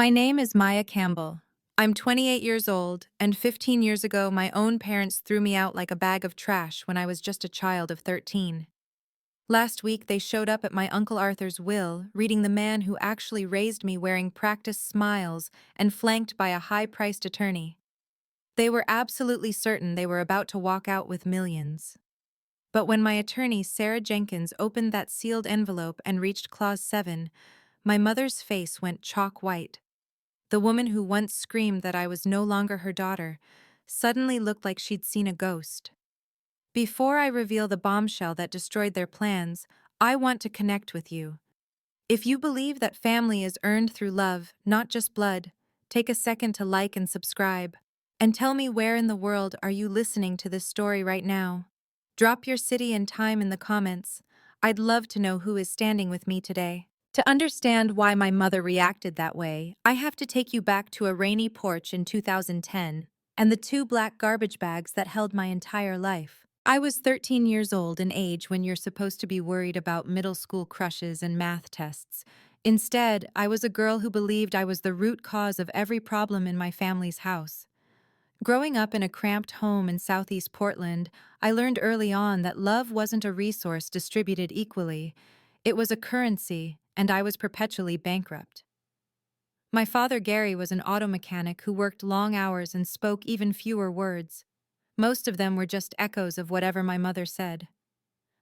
My name is Maya Campbell. I'm 28 years old, and 15 years ago, my own parents threw me out like a bag of trash when I was just a child of 13. Last week, they showed up at my Uncle Arthur's will, reading the man who actually raised me wearing practiced smiles and flanked by a high-priced attorney. They were absolutely certain they were about to walk out with millions. But when my attorney, Sarah Jenkins, opened that sealed envelope and reached Clause 7, my mother's face went chalk white. The woman who once screamed that I was no longer her daughter suddenly looked like she'd seen a ghost. Before I reveal the bombshell that destroyed their plans, I want to connect with you. If you believe that family is earned through love, not just blood, take a second to like and subscribe. And tell me, where in the world are you listening to this story right now? Drop your city and time in the comments. I'd love to know who is standing with me today. To understand why my mother reacted that way, I have to take you back to a rainy porch in 2010 and the two black garbage bags that held my entire life. I was 13 years old, an age when you're supposed to be worried about middle school crushes and math tests. Instead, I was a girl who believed I was the root cause of every problem in my family's house. Growing up in a cramped home in Southeast Portland, I learned early on that love wasn't a resource distributed equally. It was a currency, and I was perpetually bankrupt. My father, Gary, was an auto mechanic who worked long hours and spoke even fewer words. Most of them were just echoes of whatever my mother said.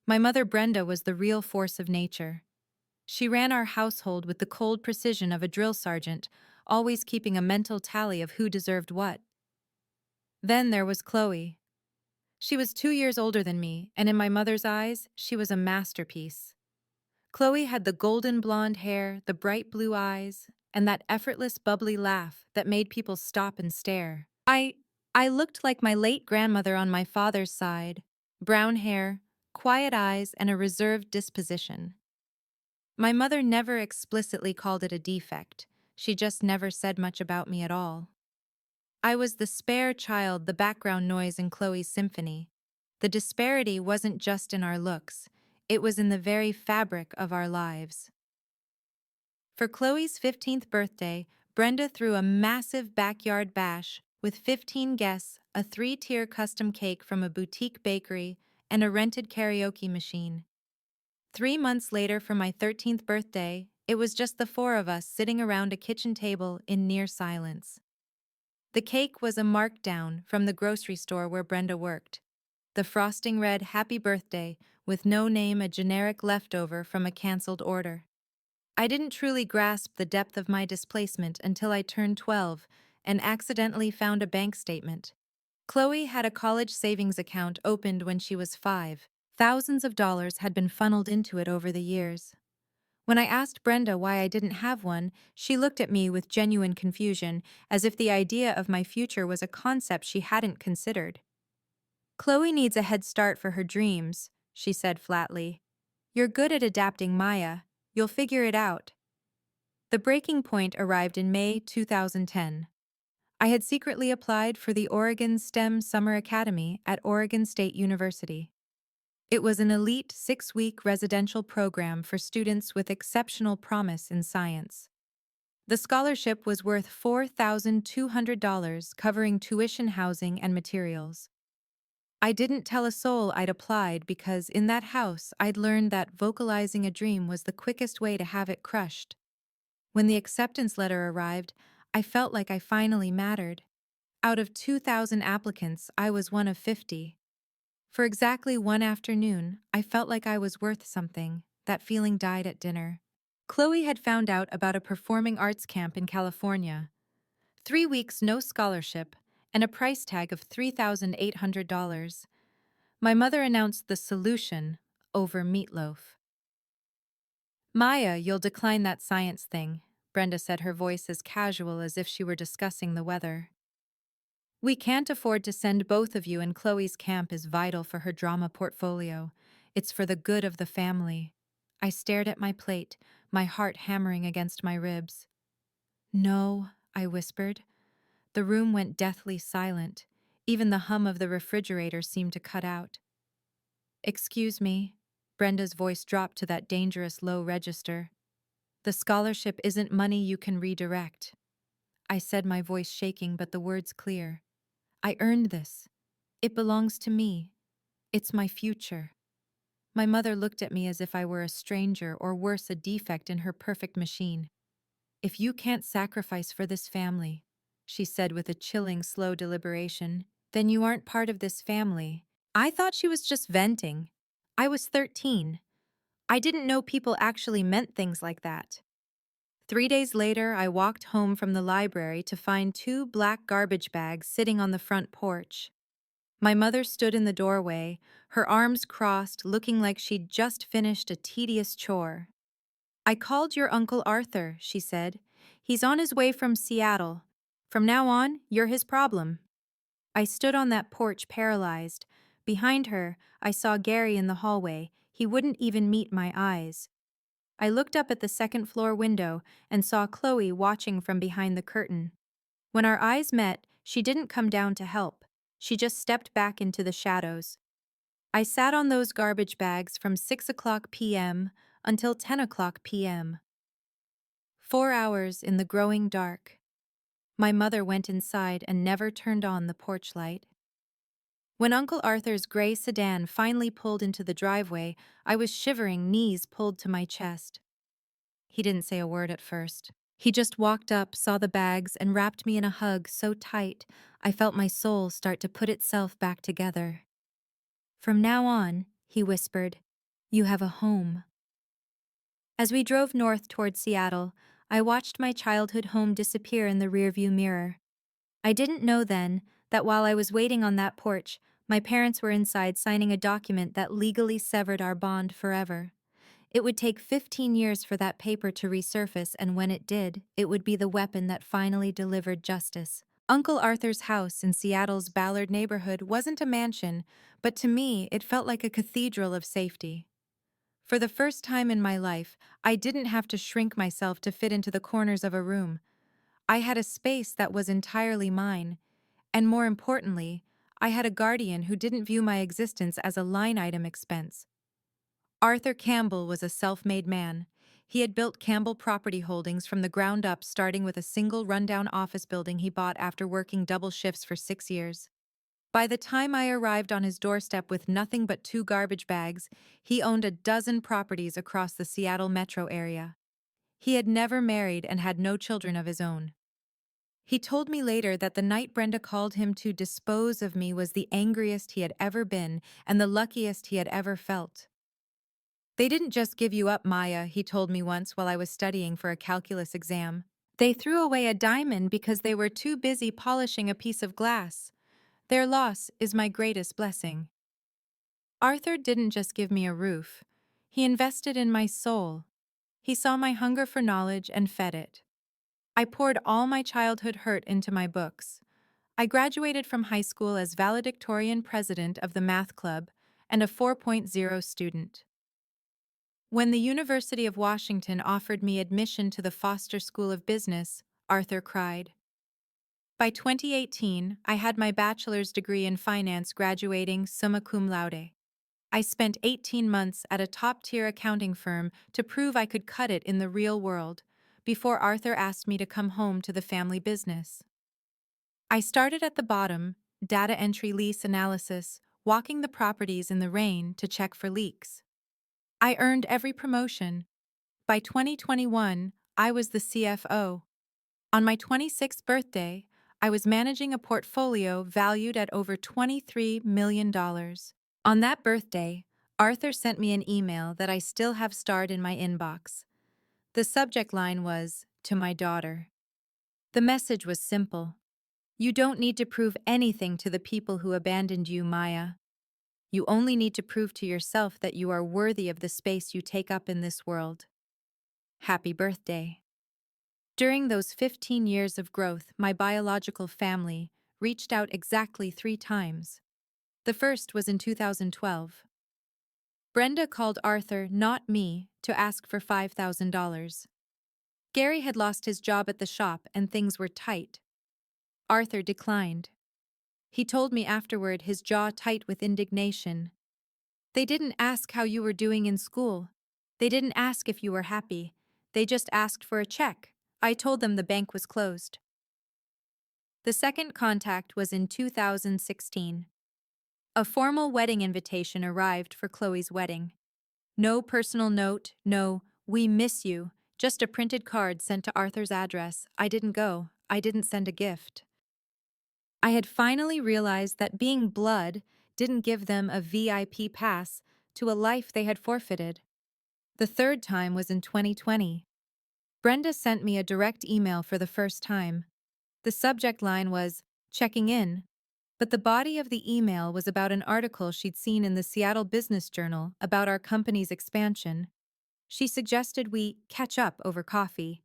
My mother, Brenda, was the real force of nature. She ran our household with the cold precision of a drill sergeant, always keeping a mental tally of who deserved what. Then there was Chloe. She was 2 years older than me, and in my mother's eyes, she was a masterpiece. Chloe had the golden blonde hair, the bright blue eyes, and that effortless bubbly laugh that made people stop and stare. I looked like my late grandmother on my father's side: brown hair, quiet eyes, and a reserved disposition. My mother never explicitly called it a defect. She just never said much about me at all. I was the spare child, the background noise in Chloe's symphony. The disparity wasn't just in our looks, it was in the very fabric of our lives. For Chloe's 15th birthday, Brenda threw a massive backyard bash with 15 guests, a 3-tier custom cake from a boutique bakery, and a rented karaoke machine. 3 months later, for my 13th birthday, it was just the four of us sitting around a kitchen table in near silence. The cake was a markdown from the grocery store where Brenda worked. The frosting read "Happy Birthday" with no name, a generic leftover from a canceled order. I didn't truly grasp the depth of my displacement until I turned 12 and accidentally found a bank statement. Chloe had a college savings account opened when she was 5. Thousands of dollars had been funneled into it over the years. When I asked Brenda why I didn't have one, she looked at me with genuine confusion, as if the idea of my future was a concept she hadn't considered. "Chloe needs a head start for her dreams," she said flatly. "You're good at adapting, Maya. You'll figure it out." The breaking point arrived in May 2010. I had secretly applied for the Oregon STEM Summer Academy at Oregon State University. It was an elite 6-week residential program for students with exceptional promise in science. The scholarship was worth $4,200, covering tuition, housing, and materials. I didn't tell a soul I'd applied because in that house I'd learned that vocalizing a dream was the quickest way to have it crushed. When the acceptance letter arrived, I felt like I finally mattered. Out of 2,000 applicants, I was one of 50. For exactly one afternoon, I felt like I was worth something. That feeling died at dinner. Chloe had found out about a performing arts camp in California. 3 weeks, no scholarship, and a price tag of $3,800. My mother announced the solution over meatloaf. "Maya, you'll decline that science thing," Brenda said, her voice as casual as if she were discussing the weather. "We can't afford to send both of you, and Chloe's camp is vital for her drama portfolio. It's for the good of the family." I stared at my plate, my heart hammering against my ribs. "No," I whispered. The room went deathly silent. Even the hum of the refrigerator seemed to cut out. "Excuse me." Brenda's voice dropped to that dangerous low register. "The scholarship isn't money you can redirect." I said, my voice shaking but the words clear. I earned this. It belongs to me. It's my future. My mother looked at me as if I were a stranger or worse, a defect in her perfect machine. If you can't sacrifice for this family, she said with a chilling, slow deliberation, then you aren't part of this family. I thought she was just venting. I was 13. I didn't know people actually meant things like that. 3 days later, I walked home from the library to find 2 black garbage bags sitting on the front porch. My mother stood in the doorway, her arms crossed, looking like she'd just finished a tedious chore. I called your Uncle Arthur, she said. He's on his way from Seattle. From now on, you're his problem. I stood on that porch paralyzed. Behind her, I saw Gary in the hallway. He wouldn't even meet my eyes. I looked up at the second-floor window and saw Chloe watching from behind the curtain. When our eyes met, she didn't come down to help. She just stepped back into the shadows. I sat on those garbage bags from 6 o'clock p.m. until 10 o'clock p.m. 4 hours in the growing dark. My mother went inside and never turned on the porch light. When Uncle Arthur's gray sedan finally pulled into the driveway, I was shivering, knees pulled to my chest. He didn't say a word at first. He just walked up, saw the bags, and wrapped me in a hug so tight I felt my soul start to put itself back together. From now on, he whispered, you have a home. As we drove north toward Seattle, I watched my childhood home disappear in the rearview mirror. I didn't know then that while I was waiting on that porch, my parents were inside signing a document that legally severed our bond forever. It would take 15 years for that paper to resurface, and when it did, it would be the weapon that finally delivered justice. Uncle Arthur's house in Seattle's Ballard neighborhood wasn't a mansion, but to me, it felt like a cathedral of safety. For the first time in my life, I didn't have to shrink myself to fit into the corners of a room. I had a space that was entirely mine, and more importantly, I had a guardian who didn't view my existence as a line-item expense. Arthur Campbell was a self-made man. He had built Campbell Property Holdings from the ground up, starting with a single rundown office building he bought after working double shifts for 6 years. By the time I arrived on his doorstep with nothing but 2 garbage bags, he owned a dozen properties across the Seattle metro area. He had never married and had no children of his own. He told me later that the night Brenda called him to dispose of me was the angriest he had ever been and the luckiest he had ever felt. They didn't just give you up, Maya, he told me once while I was studying for a calculus exam. They threw away a diamond because they were too busy polishing a piece of glass. Their loss is my greatest blessing. Arthur didn't just give me a roof. He invested in my soul. He saw my hunger for knowledge and fed it. I poured all my childhood hurt into my books. I graduated from high school as valedictorian president of the math club and a 4.0 student. When the University of Washington offered me admission to the Foster School of Business, Arthur cried. By 2018, I had my bachelor's degree in finance, graduating summa cum laude. I spent 18 months at a top-tier accounting firm to prove I could cut it in the real world, before Arthur asked me to come home to the family business. I started at the bottom, data entry, lease analysis, walking the properties in the rain to check for leaks. I earned every promotion. By 2021, I was the CFO. On my 26th birthday, I was managing a portfolio valued at over $23 million. On that birthday, Arthur sent me an email that I still have starred in my inbox. The subject line was, "To my daughter." The message was simple. You don't need to prove anything to the people who abandoned you, Maya. You only need to prove to yourself that you are worthy of the space you take up in this world. Happy birthday. During those 15 years of growth, my biological family reached out exactly 3 times. The first was in 2012. Brenda called Arthur, not me, to ask for $5,000. Gary had lost his job at the shop and things were tight. Arthur declined. He told me afterward, his jaw tight with indignation. They didn't ask how you were doing in school. They didn't ask if you were happy. They just asked for a check. I told them the bank was closed. The second contact was in 2016. A formal wedding invitation arrived for Chloe's wedding. No personal note, no, "We miss you," just a printed card sent to Arthur's address. I didn't go. I didn't send a gift. I had finally realized that being blood didn't give them a VIP pass to a life they had forfeited. The third time was in 2020. Brenda sent me a direct email for the first time. The subject line was, "Checking in," but the body of the email was about an article she'd seen in the Seattle Business Journal about our company's expansion. She suggested we catch up over coffee.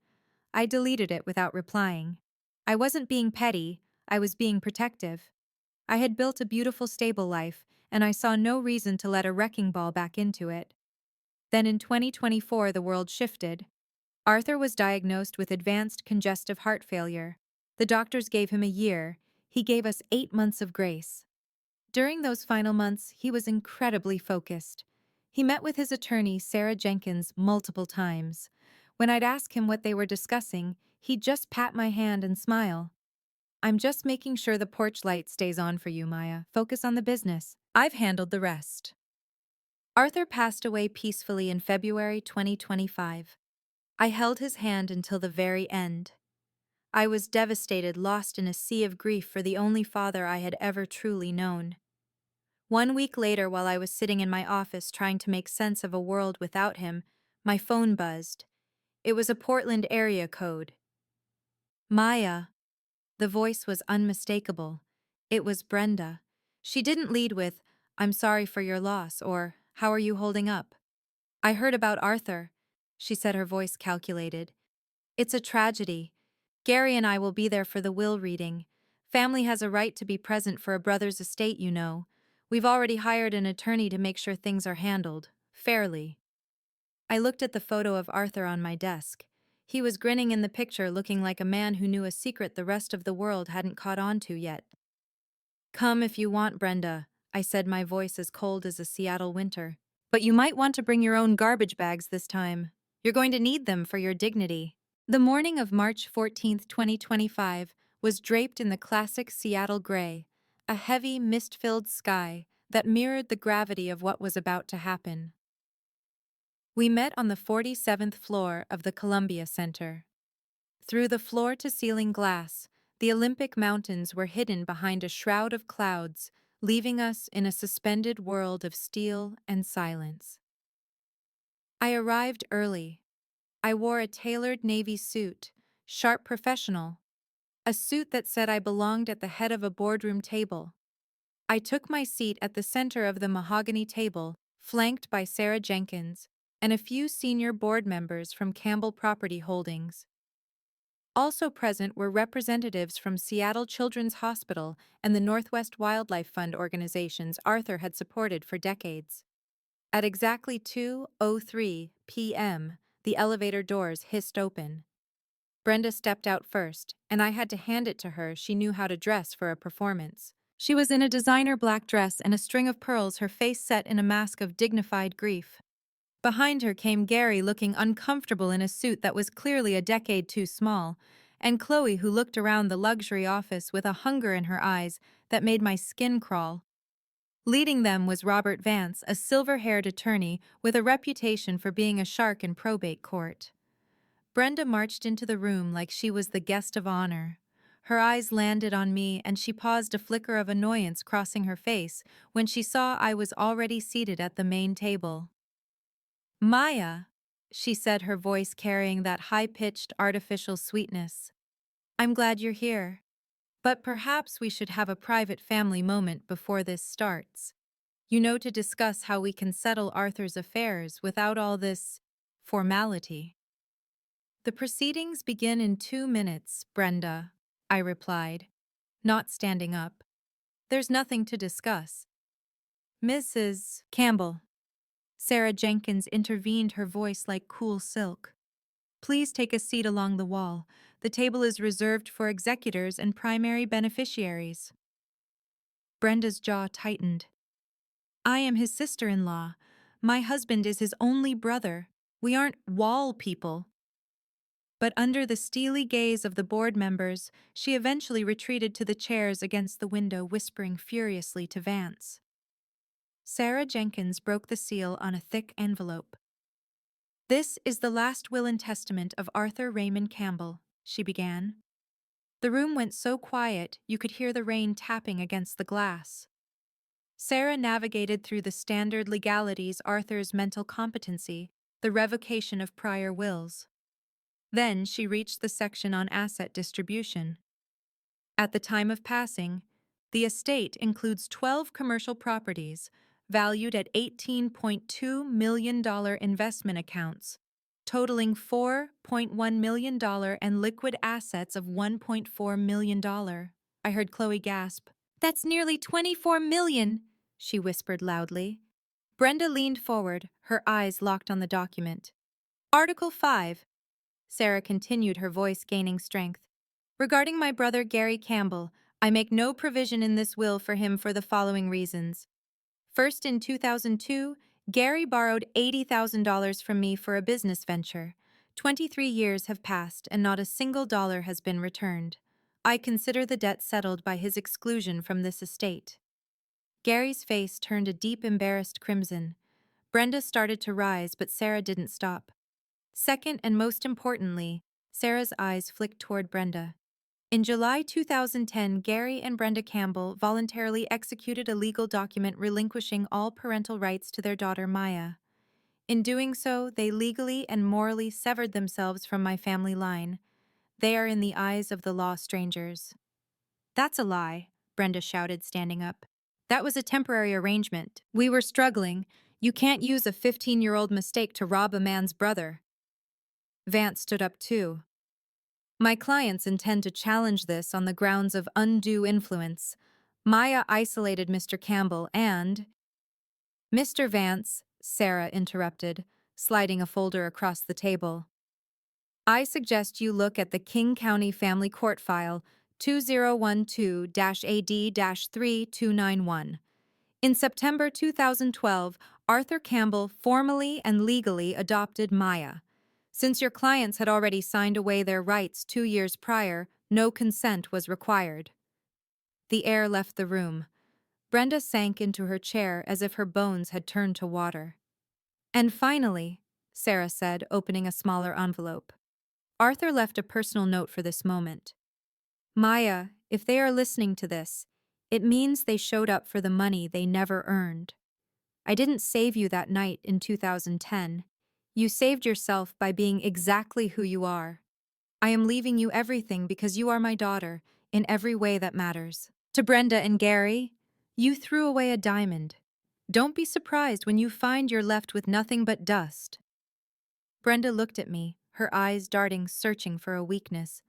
I deleted it without replying. I wasn't being petty, I was being protective. I had built a beautiful, stable life, and I saw no reason to let a wrecking ball back into it. Then in 2024, the world shifted. Arthur was diagnosed with advanced congestive heart failure. The doctors gave him a year. He gave us 8 months of grace. During those final months, he was incredibly focused. He met with his attorney, Sarah Jenkins, multiple times. When I'd ask him what they were discussing, he'd just pat my hand and smile. "I'm just making sure the porch light stays on for you, Maya. Focus on the business. I've handled the rest." Arthur passed away peacefully in February 2025. I held his hand until the very end. I was devastated, lost in a sea of grief for the only father I had ever truly known. 1 week later, while I was sitting in my office trying to make sense of a world without him, my phone buzzed. It was a Portland area code. "Maya." The voice was unmistakable. It was Brenda. She didn't lead with, "I'm sorry for your loss," or, "How are you holding up?" "I heard about Arthur," she said, her voice calculated. "It's a tragedy. Gary and I will be there for the will reading. Family has a right to be present for a brother's estate, you know. We've already hired an attorney to make sure things are handled fairly." I looked at the photo of Arthur on my desk. He was grinning in the picture, looking like a man who knew a secret the rest of the world hadn't caught on to yet. "Come if you want, Brenda," I said, my voice as cold as a Seattle winter. "But you might want to bring your own garbage bags this time. You're going to need them for your dignity." The morning of March 14th, 2025, was draped in the classic Seattle gray, a heavy, mist-filled sky that mirrored the gravity of what was about to happen. We met on the 47th floor of the Columbia Center. Through the floor-to-ceiling glass, the Olympic Mountains were hidden behind a shroud of clouds, leaving us in a suspended world of steel and silence. I arrived early. I wore a tailored navy suit, sharp professional, a suit that said I belonged at the head of a boardroom table. I took my seat at the center of the mahogany table, flanked by Sarah Jenkins and a few senior board members from Campbell Property Holdings. Also present were representatives from Seattle Children's Hospital and the Northwest Wildlife Fund organizations Arthur had supported for decades. At exactly 2:03 p.m., the elevator doors hissed open. Brenda stepped out first, and I had to hand it to her. She knew how to dress for a performance. She was in a designer black dress and a string of pearls, her face set in a mask of dignified grief. Behind her came Gary, looking uncomfortable in a suit that was clearly a decade too small, and Chloe, who looked around the luxury office with a hunger in her eyes that made my skin crawl. Leading them was Robert Vance, a silver-haired attorney with a reputation for being a shark in probate court. Brenda marched into the room like she was the guest of honor. Her eyes landed on me, and she paused, a flicker of annoyance crossing her face when she saw I was already seated at the main table. "Maya," she said, her voice carrying that high-pitched, artificial sweetness. "I'm glad you're here. But perhaps we should have a private family moment before this starts. You know, to discuss how we can settle Arthur's affairs without all this formality." "The proceedings begin in 2 minutes, Brenda," I replied, not standing up. "There's nothing to discuss." "Mrs. Campbell." Sarah Jenkins intervened, her voice like cool silk. "Please take a seat along the wall. The table is reserved for executors and primary beneficiaries." Brenda's jaw tightened. "I am his sister-in-law. My husband is his only brother. We aren't wall people." But under the steely gaze of the board members, she eventually retreated to the chairs against the window, whispering furiously to Vance. Sarah Jenkins broke the seal on a thick envelope. "This is the last will and testament of Arthur Raymond Campbell," she began. The room went so quiet you could hear the rain tapping against the glass. Sarah navigated through the standard legalities: Arthur's mental competency, the revocation of prior wills. Then she reached the section on asset distribution. At the time of passing, the estate includes 12 commercial properties valued at $18.2 million investment accounts, totaling $4.1 million and liquid assets of $1.4 million. I heard Chloe gasp. "That's nearly $24 million," she whispered loudly. Brenda leaned forward, her eyes locked on the document. "Article 5. Sarah continued, her voice gaining strength. "Regarding my brother Gary Campbell, I make no provision in this will for him for the following reasons. First, in 2002, Gary borrowed $80,000 from me for a business venture. 23 years have passed and not a single dollar has been returned. I consider the debt settled by his exclusion from this estate." Gary's face turned a deep, embarrassed crimson. Brenda started to rise, but Sarah didn't stop. Second, and most importantly, Sarah's eyes flicked toward Brenda. In July 2010, Gary and Brenda Campbell voluntarily executed a legal document relinquishing all parental rights to their daughter Maya. In doing so, they legally and morally severed themselves from my family line. They are in the eyes of the law strangers. "That's a lie," Brenda shouted, standing up. "That was a temporary arrangement. We were struggling. You can't use a 15-year-old mistake to rob a man's brother." Vance stood up too. "My clients intend to challenge this on the grounds of undue influence. Maya isolated Mr. Campbell and—" "Mr. Vance," Sarah interrupted, sliding a folder across the table. "I suggest you look at the King County Family Court File 2012-AD-3291. In September 2012, Arthur Campbell formally and legally adopted Maya. Since your clients had already signed away their rights 2 years prior, no consent was required." The air left the room. Brenda sank into her chair as if her bones had turned to water. "And finally," Sarah said, opening a smaller envelope, "Arthur left a personal note for this moment. Maya, if they are listening to this, it means they showed up for the money they never earned. I didn't save you that night in 2010. You saved yourself by being exactly who you are. I am leaving you everything because you are my daughter, in every way that matters. To Brenda and Gary, you threw away a diamond. Don't be surprised when you find you're left with nothing but dust." Brenda looked at me, her eyes darting, searching for a weakness.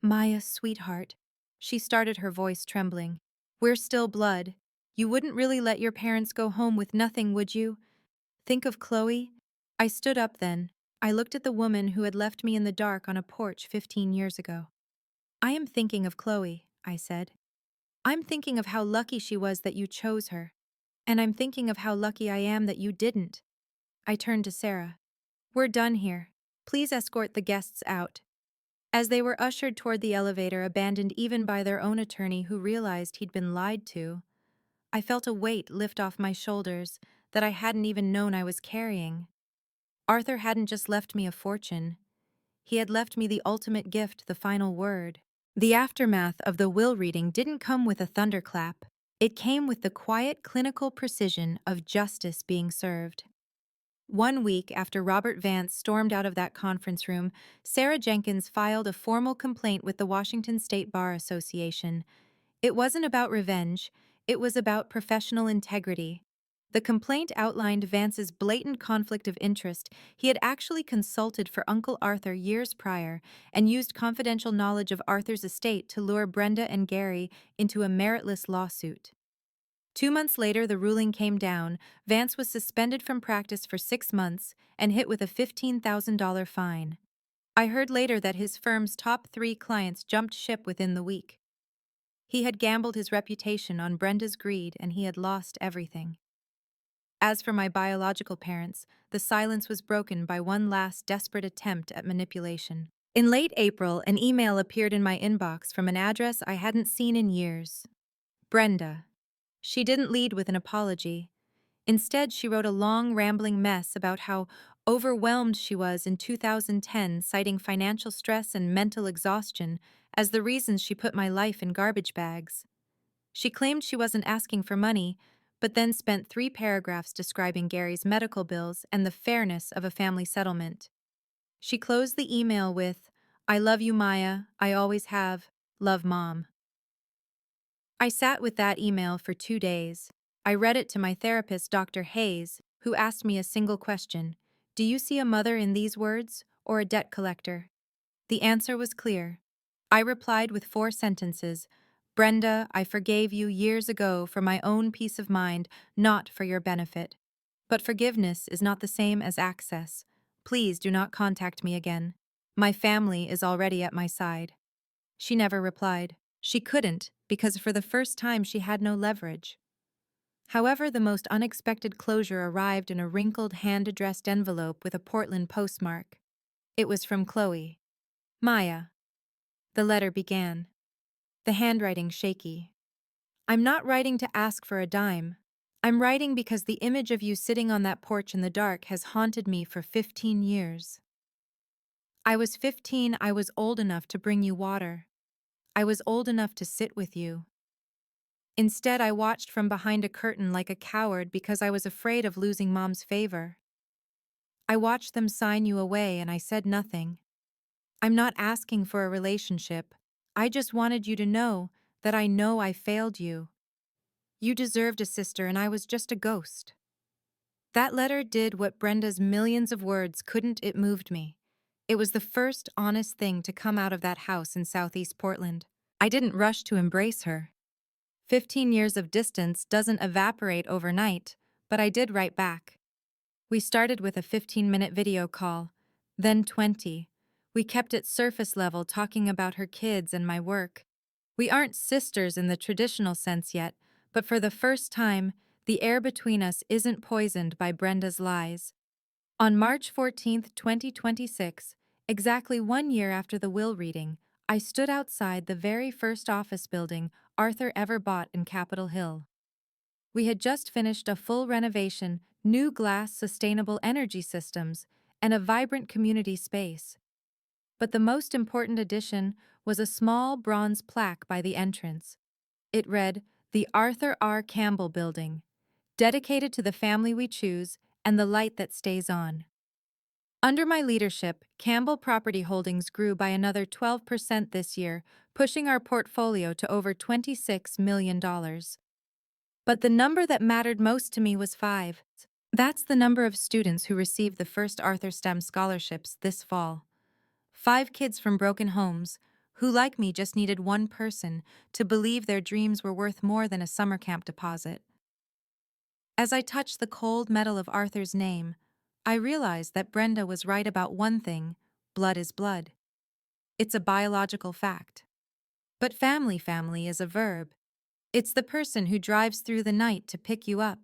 "Maya, sweetheart," she started, her voice trembling. "We're still blood. You wouldn't really let your parents go home with nothing, would you? Think of Chloe." I stood up then. I looked at the woman who had left me in the dark on a porch 15 years ago. "I am thinking of Chloe," I said. "I'm thinking of how lucky she was that you chose her. And I'm thinking of how lucky I am that you didn't." I turned to Sarah. "We're done here. Please escort the guests out." As they were ushered toward the elevator, abandoned even by their own attorney who realized he'd been lied to, I felt a weight lift off my shoulders that I hadn't even known I was carrying. Arthur hadn't just left me a fortune. He had left me the ultimate gift, the final word. The aftermath of the will reading didn't come with a thunderclap. It came with the quiet, clinical precision of justice being served. 1 week after Robert Vance stormed out of that conference room, Sarah Jenkins filed a formal complaint with the Washington State Bar Association. It wasn't about revenge, it was about professional integrity. The complaint outlined Vance's blatant conflict of interest. He had actually consulted for Uncle Arthur years prior and used confidential knowledge of Arthur's estate to lure Brenda and Gary into a meritless lawsuit. 2 months later, the ruling came down. Vance was suspended from practice for 6 months and hit with a $15,000 fine. I heard later that his firm's top 3 clients jumped ship within the week. He had gambled his reputation on Brenda's greed, and he had lost everything. As for my biological parents, the silence was broken by one last desperate attempt at manipulation. In late April, an email appeared in my inbox from an address I hadn't seen in years. Brenda. She didn't lead with an apology. Instead, she wrote a long, rambling mess about how overwhelmed she was in 2010, citing financial stress and mental exhaustion as the reasons she put my life in garbage bags. She claimed she wasn't asking for money, but then spent 3 paragraphs describing Gary's medical bills and the fairness of a family settlement. She closed the email with, "I love you, Maya. I always have. Love, Mom." I sat with that email for 2 days. I read it to my therapist, Dr. Hayes, who asked me a single question: "Do you see a mother in these words, or a debt collector?" The answer was clear. I replied with 4 sentences: "Brenda, I forgave you years ago for my own peace of mind, not for your benefit. But forgiveness is not the same as access. Please do not contact me again. My family is already at my side." She never replied. She couldn't, because for the first time she had no leverage. However, the most unexpected closure arrived in a wrinkled hand-addressed envelope with a Portland postmark. It was from Chloe. "Maya." The letter began, the handwriting shaky. "I'm not writing to ask for a dime. I'm writing because the image of you sitting on that porch in the dark has haunted me for 15 years. I was 15, I was old enough to bring you water. I was old enough to sit with you. Instead, I watched from behind a curtain like a coward because I was afraid of losing Mom's favor. I watched them sign you away and I said nothing. I'm not asking for a relationship. I just wanted you to know that I know I failed you. You deserved a sister and I was just a ghost." That letter did what Brenda's millions of words couldn't. It moved me. It was the first honest thing to come out of that house in Southeast Portland. I didn't rush to embrace her. 15 years of distance doesn't evaporate overnight, but I did write back. We started with a 15-minute video call, then 20. We kept it surface level, talking about her kids and my work. We aren't sisters in the traditional sense yet, but for the first time, the air between us isn't poisoned by Brenda's lies. On March 14th, 2026, exactly 1 year after the will reading, I stood outside the very first office building Arthur ever bought in Capitol Hill. We had just finished a full renovation, new glass, sustainable energy systems, and a vibrant community space. But the most important addition was a small bronze plaque by the entrance. It read, "The Arthur R. Campbell Building, dedicated to the family we choose and the light that stays on." Under my leadership, Campbell Property Holdings grew by another 12% this year, pushing our portfolio to over $26 million. But the number that mattered most to me was 5. That's the number of students who received the first Arthur STEM scholarships this fall. 5 kids from broken homes, who like me just needed one person to believe their dreams were worth more than a summer camp deposit. As I touched the cold metal of Arthur's name, I realized that Brenda was right about one thing: blood is blood. It's a biological fact. But family is a verb. It's the person who drives through the night to pick you up.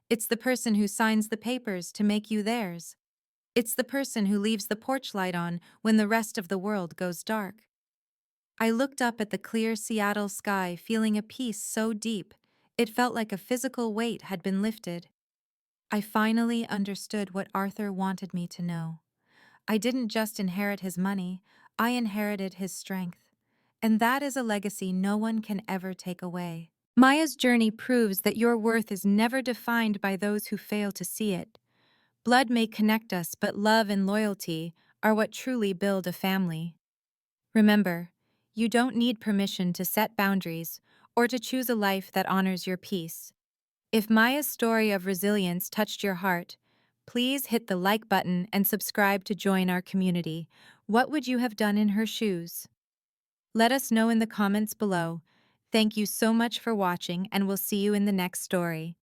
It's the person who signs the papers to make you theirs. It's the person who leaves the porch light on when the rest of the world goes dark. I looked up at the clear Seattle sky, feeling a peace so deep, it felt like a physical weight had been lifted. I finally understood what Arthur wanted me to know. I didn't just inherit his money, I inherited his strength. And that is a legacy no one can ever take away. Maya's journey proves that your worth is never defined by those who fail to see it. Blood may connect us, but love and loyalty are what truly build a family. Remember, you don't need permission to set boundaries or to choose a life that honors your peace. If Maya's story of resilience touched your heart, please hit the like button and subscribe to join our community. What would you have done in her shoes? Let us know in the comments below. Thank you so much for watching, and we'll see you in the next story.